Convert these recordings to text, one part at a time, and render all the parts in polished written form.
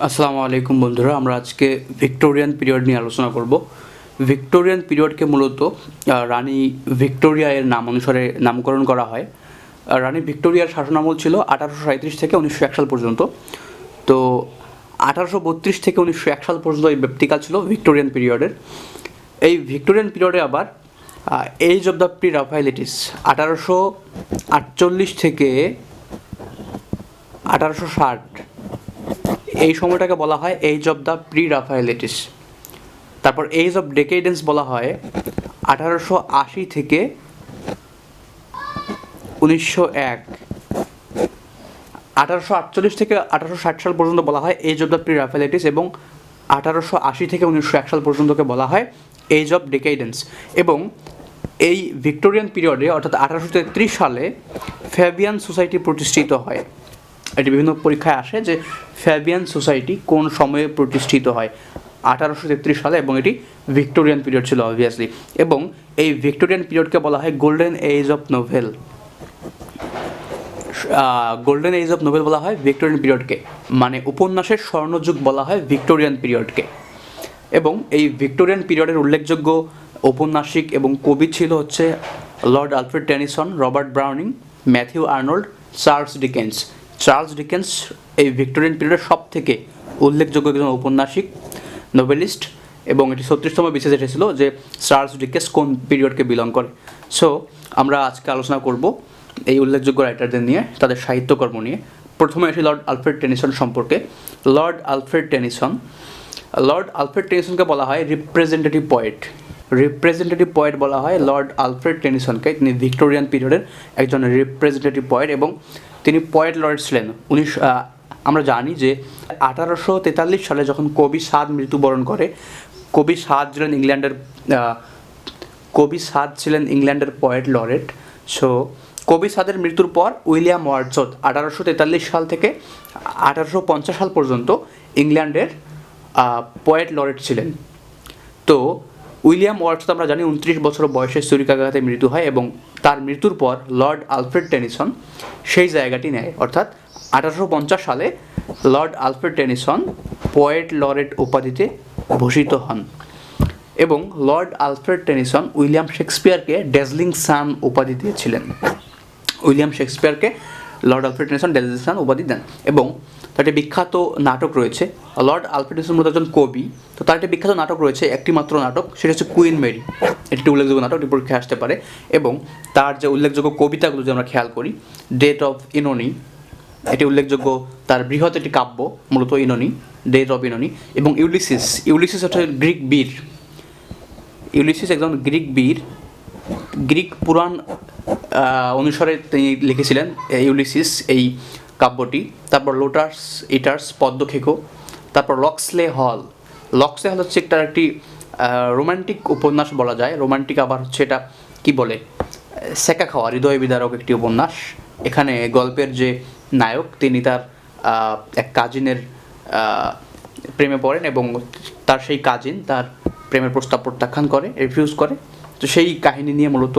আসসালামু আলাইকুম বন্ধুরা, আমরা আজকে ভিক্টোরিয়ান পিরিয়ড নিয়ে আলোচনা করব। ভিক্টোরিয়ান পিরিয়ডকে মূলত রানী ভিক্টোরিয়া এর নাম অনুসারে নামকরণ করা হয়। রানী ভিক্টোরিয়ার শাসনামল ছিল 1837 থেকে 1901 সাল পর্যন্ত। তো 1832 থেকে 1901 সাল পর্যন্ত এই ব্যক্তিকাল ছিল ভিক্টোরিয়ান পিরিয়ডের। এই ভিক্টোরিয়ান পিরিয়ডে আবার এজ অফ দ্য প্রি রাফায়েলিটিস 1848 থেকে 1860 এই সময়টাকে বলা হয় এজ অফ দ্য প্রি রাফায়েলিটিস। তারপর এজ অফ ডেকেডেন্স বলা হয় 1880 থেকে 1901। 1848 থেকে 1860 সাল পর্যন্ত বলা হয় এজ অফ দ্য প্রি রাফায়েলিটিস এবং 1880 থেকে 1901 সাল পর্যন্তকে বলা হয় এজ অফ ডেকেডেন্স। এবং এই ভিক্টোরিয়ান পিরিয়ডে অর্থাৎ 1833 সালে ফ্যাবিয়ান সোসাইটি প্রতিষ্ঠিত হয়। এটি বিভিন্ন পরীক্ষায় আসে যে ফ্যাবিয়ান সোসাইটি কোন সময়ে প্রতিষ্ঠিত হয়, 1833 সালে, এবং এটি ভিক্টোরিয়ান পিরিয়ড ছিল অবভিয়াসলি। এবং এই ভিক্টোরিয়ান পিরিয়ডকে বলা হয় golden age of novel. Golden age of novel বলা হয় ভিক্টোরিয়ান পিরিয়ডকে, মানে উপন্যাসের স্বর্ণযুগ বলা হয় ভিক্টোরিয়ান পিরিয়ডকে। এবং এই ভিক্টোরিয়ান পিরিয়ডের উল্লেখযোগ্য ঔপন্যাসিক এবং কবি ছিল হচ্ছে Lord Alfred Tennyson, Robert Browning, Matthew Arnold, Charles Dickens. Charles Dickens এই ভিক্টোরিয়ান পিরিয়ডের সব থেকে উল্লেখযোগ্য একজন ঔপন্যাসিক, নোভেলিস্ট, এবং এটি 36তম বিশেষ এসেছিল যে চার্লস ডিকেন্স কোন পিরিয়ডকে বিলং করে। সো আমরা আজকে আলোচনা করব এই উল্লেখযোগ্য রাইটারদের নিয়ে, তাদের সাহিত্যকর্ম নিয়ে। প্রথমে আসি লর্ড আলফ্রেড টেনিসন সম্পর্কে। লর্ড আলফ্রেড টেনিসনকে বলা হয় রিপ্রেজেন্টেটিভ পয়েট। রিপ্রেজেন্টেটিভ পয়েট বলা হয় লর্ড আলফ্রেড টেনিসনকে। তিনি ভিক্টোরিয়ান পিরিয়ডের একজন রিপ্রেজেন্টেটিভ পয়েট এবং তিনি পয়েট লরেট ছিলেন। আমরা জানি যে 1843 সালে যখন কবি সাদ মৃত্যুবরণ করে, কবি সাদ ছিলেন ইংল্যান্ডের পয়েট লরেট। সো কবি সাদের মৃত্যুর পর উইলিয়াম ওয়ার্ডসওয়ার্থ 1843 সাল থেকে 1850 সাল পর্যন্ত ইংল্যান্ডের পয়েট লরেট ছিলেন। তো উইলিয়াম ওয়ার্ডসওয়ার্থ আমরা জানি 29 বছর বয়সে ছুরিকাঘাতে মৃত্যু হয় এবং তার মৃত্যুর পর লর্ড আলফ্রেড টেনিসন সেই জায়গাটি নেয়। অর্থাৎ 1850 সালে Lord Alfred Tennyson poet laureate উপাধিতে ভূষিত হন। এবং লর্ড আলফ্রেড টেনিসন উইলিয়াম শেক্সপিয়ারকে ড্যাজলিং সান উপাধি দিয়েছিলেন। উইলিয়াম শেক্সপিয়ারকে Lord Alfred Tennyson dazzling sun উপাধি দেন। এবং তার একটি বিখ্যাত নাটক রয়েছে। লর্ড আলফ্রেড টেনিসন মূলত একজন কবি, তো তার একটি বিখ্যাত নাটক রয়েছে, একটি মাত্র নাটক, সেটা হচ্ছে কুইন মেরি। এটি একটি উল্লেখযোগ্য নাটক, এটি পরীক্ষায় আসতে পারে। এবং তার যে উল্লেখযোগ্য কবিতাগুলো যদি আমরা খেয়াল করি, ডেথ অফ ইনোনি, এটি উল্লেখযোগ্য, তার বৃহৎ একটি কাব্য মূলত ইনোনি, ডেথ অফ ইনোনি। এবং ইউলিসিস হচ্ছে গ্রিক বীর। ইউলিসিস একজন গ্রিক বীর, গ্রিক পুরাণ অনুসারে তিনি লিখেছিলেন ইউলিসিস এই কাব্যটি। তারপর লোটাস ইটার্স, পদ্মখেকো। তারপর লক্সলে হল হচ্ছে একটি রোমান্টিক উপন্যাস বলা যায়। রোমান্টিক আবার হচ্ছে এটা কি বলে, সেকা খাওয়া, হৃদয় বিদারক একটি উপন্যাস। এখানে গল্পের যে নায়ক তিনি তার এক কাজিনের প্রেমে পড়েন এবং তার সেই কাজিন তার প্রেমের প্রস্তাব প্রত্যাখ্যান করে, রিফিউজ করে। তো সেই কাহিনী নিয়ে মূলত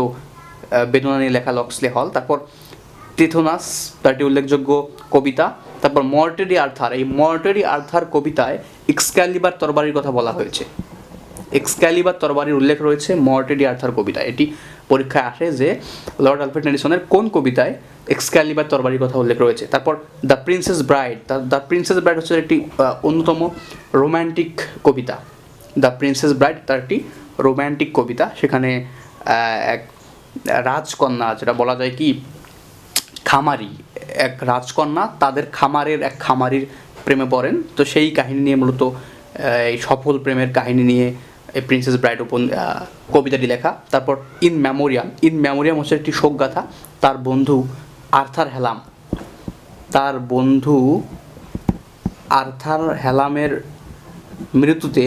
বেদনা নিয়ে লেখা লক্সলে হল। তারপর টিথোনাস, তার একটি উল্লেখযোগ্য কবিতা। তারপর মর্টেরি আর্থার, এই মর্টেরি আর্থার কবিতায় এক্সক্যালিবার তরবারির কথা বলা হয়েছে। এক্সক্যালিবার তরবারির উল্লেখ রয়েছে মর্টেরি আর্থার কবিতায়। এটি পরীক্ষায় আসে যে লর্ড আলফ্রেড টেনিসনের কোন কবিতায় এক্সক্যালিবার তরবারির কথা উল্লেখ রয়েছে। তারপর দ্য প্রিন্সেস ব্রাইড হচ্ছে একটি অন্যতম রোম্যান্টিক কবিতা। দ্য প্রিন্সেস ব্রাইড তার একটি রোম্যান্টিক কবিতা। সেখানে এক রাজকন্যা, যেটা বলা যায় কি খামারি, এক রাজকন্যা তাদের খামারের এক খামারির প্রেমে পড়েন। তো সেই কাহিনী নিয়ে মূলত এই সফল প্রেমের কাহিনী নিয়ে এই প্রিন্সেস ব্রাইড কবিতাটি লেখা। তারপর ইন মেমোরিয়াম হচ্ছে একটি শোকগাথা। তার বন্ধু আর্থার হ্যালামের মৃত্যুতে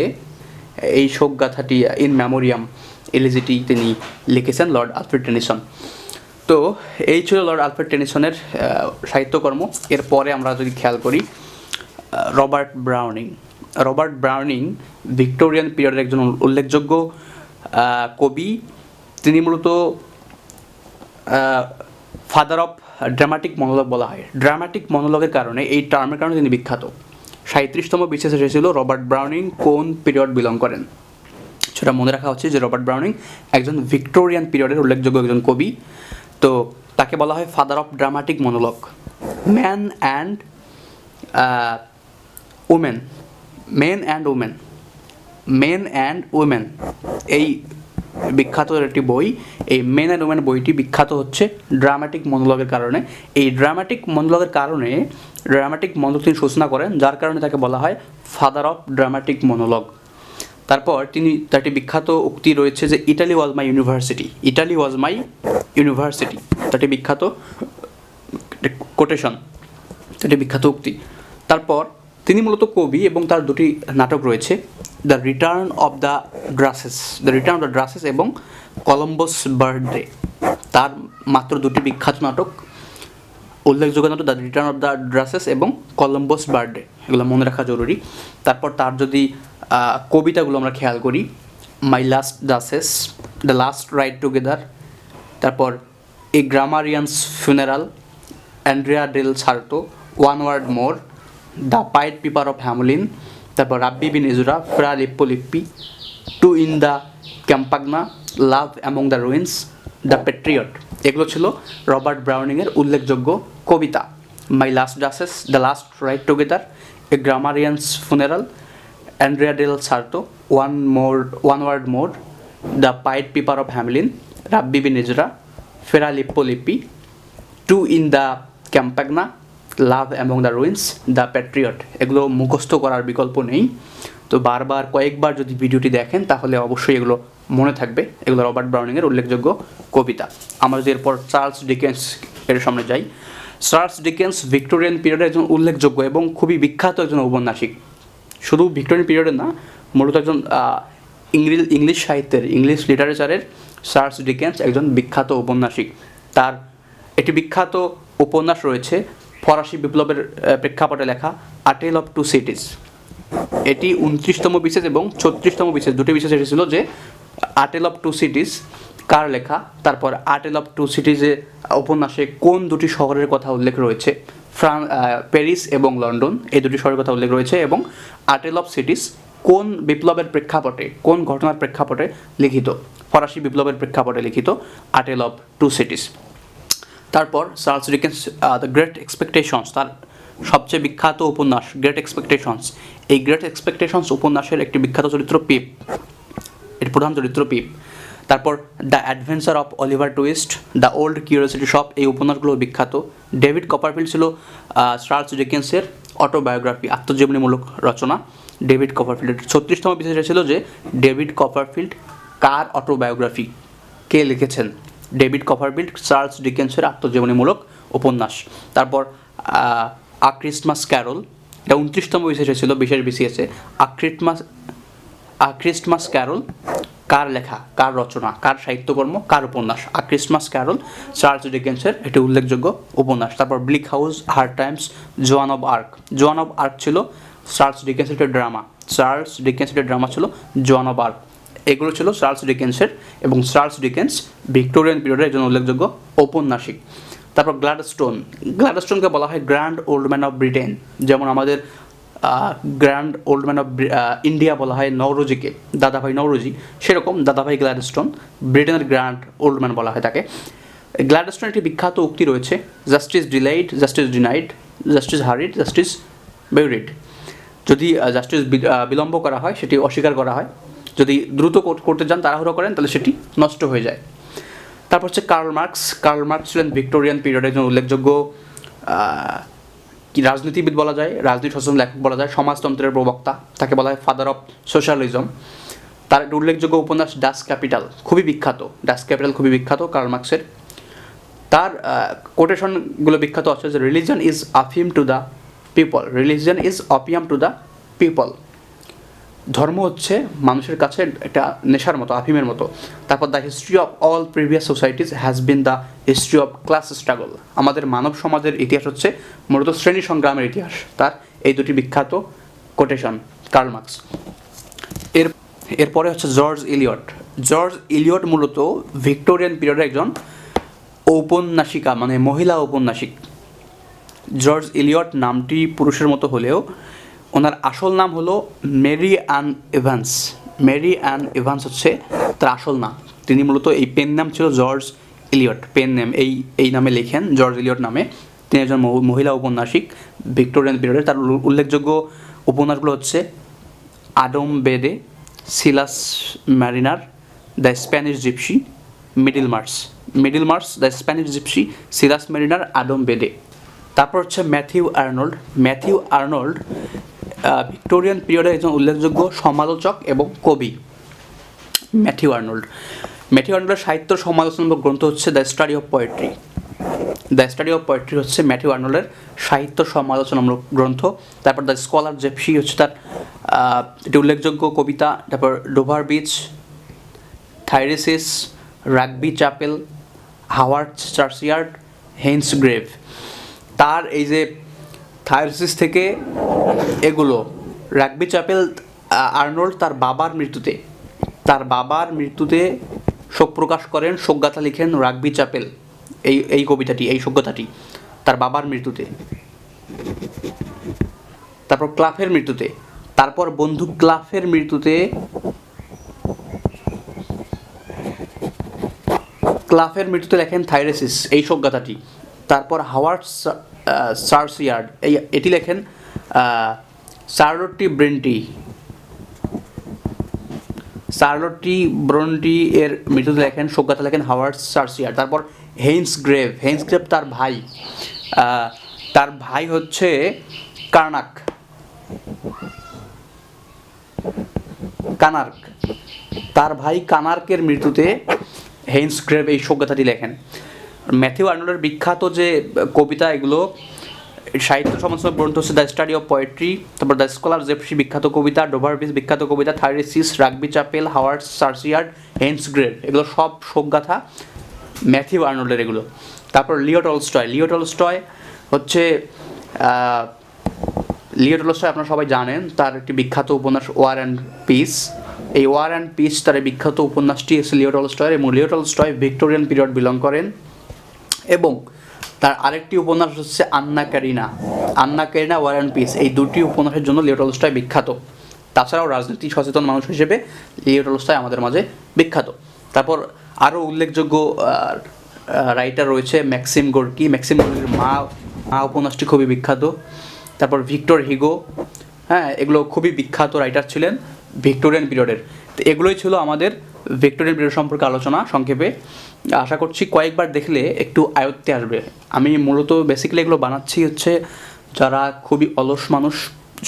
এই শোকগাথাটি ইন মেমোরিয়াম এলিজিটি তিনি লিখেছেন লর্ড আলফ্রেড টেনিসন। তো এই ছিল লর্ড আলফ্রেড টেনিসনের সাহিত্যকর্ম। এরপরে আমরা যদি খেয়াল করি রবার্ট ব্রাউনিং ভিক্টোরিয়ান পিরিয়ডের একজন উল্লেখযোগ্য কবি। তিনি মূলত ফাদার অফ ড্রামাটিক মনোলগ বলা হয়। ড্রামাটিক মনোলগের কারণে, এই টার্মের কারণে তিনি বিখ্যাত। 37তম বিশেষ এসেছিল রবার্ট ব্রাউনিং কোন পিরিয়ড বিলং করেন। সেটা মনে রাখা হচ্ছে যে রবার্ট ব্রাউনিং একজন ভিক্টোরিয়ান পিরিয়ডের উল্লেখযোগ্য একজন কবি। তো তাকে বলা হয় father of dramatic monologue. Man and women, men and women এই বিখ্যাত একটি বই। এই মেন অ্যান্ড উমেন বইটি বিখ্যাত হচ্ছে ড্রামাটিক মনোলগের কারণে। এই ড্রামাটিক মনোলগের কারণে ড্রামাটিক মনোলগ তিনি সূচনা করেন, যার কারণে তাকে বলা হয় ফাদার অফ ড্রামাটিক মনোলগ। তারপর তার একটি বিখ্যাত উক্তি রয়েছে যে ইটালি ওয়াজ মাই ইউনিভার্সিটি, তাটি বিখ্যাত কোটেশন, এটি বিখ্যাত উক্তি। তারপর তিনি মূলত কবি এবং তার দুটি নাটক রয়েছে, দ্য রিটার্ন অফ দ্য ড্রাসেস এবং কলম্বাস বার্থডে। তার মাত্র দুটি বিখ্যাত নাটক, উল্লেখযোগ্য নাটক দ্য রিটার্ন অফ দ্য ড্রাসেস এবং কলম্বাস বার্থডে, এগুলো মনে রাখা জরুরি। তারপর তার যদি কবিতাগুলো আমরা খেয়াল করি, my last duchess, the last ride together, তারপর a grammarian's funeral, Andrea del Sarto, one word more, the pied piper of Hamelin, তারপর Rabbi Ben Ezra, Fra Lippi, two in the Campagna, love among the ruins, the patriot. এগুলো ছিল Robert ব্রাউনিংয়ের উল্লেখযোগ্য কবিতা। My last duchess, the last ride together, a grammarian's funeral, Andrea del Sarto, one word more, the pied piper of Hamelin, Rabbi Ben Ezra, Fra Lippi, two in the Campagna, love among the ruins, the patriot. এগুলো মুখস্থ করার বিকল্প নেই, তো কয়েকবার যদি ভিডিওটি দেখেন তাহলে অবশ্যই এগুলো মনে থাকবে। এগুলো রবার্ট ব্রাউনিংয়ের উল্লেখযোগ্য কবিতা। আমরা যদি এরপর চার্লস ডিকেন্স এর সামনে যাই, চার্লস ডিকেন্স ভিক্টোরিয়ান পিরিয়ডের একজন উল্লেখযোগ্য এবং খুবই বিখ্যাত একজন ঔপন্যাসিক। শুধু ভিক্টোরিয়ান পিরিয়ডের না, মূলত একজন ইংলিশ সাহিত্যের, ইংলিশ লিটারেচারের চার্লস ডিকেন্স একজন বিখ্যাত ঔপন্যাসিক। তার একটি বিখ্যাত উপন্যাস রয়েছে ফরাসি বিপ্লবের প্রেক্ষাপটে লেখা আ টেল অফ টু সিটিজ। এটি 29তম বিশেষ এবং 36তম বিশেষ, দুটি বিশেষ এসেছিল যে আ টেল অফ টু সিটিজ কার লেখা, তারপর আ টেল অফ টু সিটিজে উপন্যাসে কোন দুটি শহরের কথা উল্লেখ রয়েছে, প্যারিস এবং লন্ডন, এই দুটি শহরের কথা উল্লেখ রয়েছে, এবং আ টেল অফ সিটিজ কোন বিপ্লবের প্রেক্ষাপটে, কোন ঘটনার প্রেক্ষাপটে লিখিত, ফরাসি বিপ্লবের প্রেক্ষাপটে লিখিত আ টেল অফ টু সিটিজ। তারপর Charles Dickens the great expectations, তার সবচেয়ে বিখ্যাত উপন্যাস গ্রেট এক্সপেকটেশনস। এই গ্রেট এক্সপেকটেশনস উপন্যাসের একটি বিখ্যাত চরিত্র পিপ, এর প্রধান চরিত্র পিপ। তারপর the adventure of Oliver twist, the old curiosity shop, এই উপন্যাসগুলো বিখ্যাত। ডেভিড কপারফিল্ড ছিল চার্লস ডিকেন্সের অটোবায়োগ্রাফি, আত্মজীবনীমূলক রচনা। ডেভিড কপারফিল্ডের 36তম বিশেষ ছিল যে ডেভিড কপারফিল্ড কার অটোবায়োগ্রাফি, কে লিখেছেন। ডেভিড কপারফিল্ড চার্লস ডিকেন্সের আত্মজীবনীমূলক উপন্যাস। তারপর আ ক্রিসমাস ক্যারল, এটা 29তম বিশেষ ছিল, বিশেষ বিসিএসে। আ ক্রিসমাস ক্যারল কার লেখা, কার রচনা, কার সাহিত্যকর্ম, কার উপন্যাস। আ ক্রিসমাস ক্যারল চার্লস ডিকেন্সের একটি উল্লেখযোগ্য উপন্যাস। তারপর ব্লিক হাউস, হার্ড টাইমস, জোয়ান অব আর্ক ছিল চার্লস ডিকেন্সের একটি ড্রামা। চার্লস ডিকেন্সের একটি ড্রামা ছিল জোয়ান অব আর্ক। এগুলো ছিল চার্লস ডিকেন্সের, এবং চার্লস ডিকেন্স ভিক্টোরিয়ান পিরিয়ডের একজন উল্লেখযোগ্য ঔপন্যাসিক। তারপর গ্ল্যাডস্টোনকে বলা হয় grand old man of Britain, যেমন আমাদের grand old man of India বলা হয় নওরোজিকে, দাদাভাই নওরোজি, সেরকম দাদাভাই গ্ল্যাডস্টোন ব্রিটেনের গ্র্যান্ড ওল্ড ম্যান বলা হয় তাকে। গ্ল্যাডস্টোনের একটি বিখ্যাত উক্তি রয়েছে, justice delayed, justice denied, justice hurried, justice buried. যদি জাস্টিস বিলম্ব করা হয় সেটি অস্বীকার করা হয়, যদি দ্রুত করতে যান, তাড়াহুড়ো করেন, তাহলে সেটি নষ্ট হয়ে যায়। তারপর হচ্ছে কার্ল মার্কস ছিলেন ভিক্টোরিয়ান পিরিয়ডের একজন উল্লেখযোগ্য রাজনীতিবিদ বলা যায়, রাজনীতি সচেতন লেখক বলা যায়, সমাজতন্ত্রের প্রবক্তা, তাকে বলা হয় ফাদার অফ সোশ্যালিজম। তার একটা উল্লেখযোগ্য উপন্যাস ডাস ক্যাপিটাল খুবই বিখ্যাত কার্ল মার্কসের। তার কোটেশনগুলো বিখ্যাত আছে যে religion is opium to the people, ধর্ম হচ্ছে মানুষের কাছে একটা নেশার মতো, আফিমের মতো। তারপর the history of all previous societies has been the history of class struggle, আমাদের মানব সমাজের ইতিহাস হচ্ছে মূলত শ্রেণী সংগ্রামের ইতিহাস। তার এই দুটি বিখ্যাত কোটেশন কার্ল মার্কস। এরপরে হচ্ছে জর্জ ইলিয়ট মূলত ভিক্টোরিয়ান পিরিয়ডের একজন ঔপন্যাসিকা, মানে মহিলা ঔপন্যাসিক। জর্জ ইলিয়ট নামটি পুরুষের মতো হলেও ওনার আসল নাম হলো Mary Ann Evans. Mary Ann Evans হচ্ছে তার আসল নাম। তিনি মূলত এই পেন নাম ছিল জর্জ এলিয়ট, পেন নেম এই নামে লেখেন জর্জ এলিয়ট নামে। তিনি একজন মহিলা ঔপন্যাসিক ভিক্টোরিয়ান পিরিয়ডের। তার উল্লেখযোগ্য উপন্যাসগুলো হচ্ছে Adam Bede, Silas Marner, the Spanish gypsy, Middlemarch, the Spanish gypsy, Silas Marner, Adam Bede. তারপর হচ্ছে ম্যাথিউ আর্নল্ড ভিক্টোরিয়ান পিরিয়ডের একজন উল্লেখযোগ্য সমালোচক এবং কবি। ম্যাথিউ আর্নল্ডের সাহিত্য সমালোচনামূলক গ্রন্থ হচ্ছে দ্য স্টাডি অফ পোয়েট্রি হচ্ছে ম্যাথিউ আর্নল্ডের সাহিত্য সমালোচনামূলক গ্রন্থ। তারপর দ্য স্কলার জেপসি হচ্ছে তার একটি উল্লেখযোগ্য কবিতা। তারপর Dover beach, Thyrsis, Rugby chapel, Haworth churchyard, Heine's grave. তার এই যে থাইরেসিস থেকে এগুলো, রাগবি চ্যাপেল, আর্নল্ড তার বাবার মৃত্যুতে শোক প্রকাশ করেন, শোকগাথা লিখেন রাগবি চ্যাপেল। এই কবিতাটি, এই শোকগাথাটি তার বাবার মৃত্যুতে। তারপর ক্লাফের মৃত্যুতে, তারপর বন্ধু ক্লাফের মৃত্যুতে লেখেন থাইরেসিস, এই শোকগাথাটি। তারপর হাওয়ার্ড চার্চিয়ার্ড এটি লেখেন চার্লোটি ব্রন্টি এর মৃত্যুতে লেখেন শোকগাথা লেখেন হাওয়ার্ড চার্চিয়ার্ড। তারপর হেইন্স গ্রেভ তার ভাই হচ্ছে কার্নাক, তার ভাই কানার্কের মৃত্যুতে হেইন্স গ্রেভ এই শোকগাথাটি লেখেন। ম্যাথিউ আর্নল্ডের বিখ্যাত যে কবিতা, এগুলো সাহিত্য সমালোচনামূলক গ্রন্থ হচ্ছে দ্য স্টাডি অফ পোয়েট্রি, তারপর দ্য স্কলার জেপসি বিখ্যাত কবিতা, ডোভার বিচ বিখ্যাত কবিতা, Thyrsis, Rugby chapel, Haworth churchyard, Heine's grave, এগুলো সব শোকগাথা ম্যাথিউ আর্নল্ডের এগুলো। তারপর লিও টলস্টয় হচ্ছে আপনারা সবাই জানেন, তার একটি বিখ্যাত উপন্যাস ওয়ার অ্যান্ড পিস। এই ওয়ার অ্যান্ড পিস তার বিখ্যাত উপন্যাসটি হচ্ছে লিও টলস্টয়ের, এবং Leo Tolstoy Victorian period belong করেন। এবং তার আরেকটি উপন্যাস হচ্ছে আন্না ক্যারিনা, ওয়ার অ্যান্ড পিস। এই দুটি উপন্যাসের জন্য লিও টলস্টয় বিখ্যাত। তাছাড়াও রাজনীতি সচেতন মানুষ হিসেবে লিও টলস্টয় আমাদের মাঝে বিখ্যাত। তারপর আরও উল্লেখযোগ্য রাইটার রয়েছে ম্যাক্সিম গোর্কির মা উপন্যাসটি খুবই বিখ্যাত। তারপর ভিক্টর হিগো, এগুলো খুবই বিখ্যাত রাইটার ছিলেন ভিক্টোরিয়ান পিরিয়ডের। তো এগুলোই ছিল আমাদের ভিক্টোরিয়ান পিরিয়ড সম্পর্কে আলোচনা সংক্ষেপে। আশা করছি কয়েকবার দেখলে একটু আয়ত্তে আসবে। আমি মূলত বেসিক্যালি এগুলো বানাচ্ছি হচ্ছে যারা খুবই অলস মানুষ,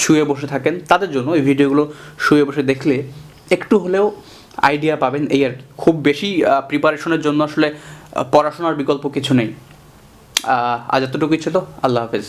শুয়ে বসে থাকেন, তাদের জন্য এই ভিডিওগুলো শুয়ে বসে দেখলে একটু হলেও আইডিয়া পাবেন, এই আর কি। খুব বেশি প্রিপারেশনের জন্য আসলে পড়াশোনার বিকল্প কিছু নেই। আজ এতটুকুই ছিল। আল্লাহ হাফেজ।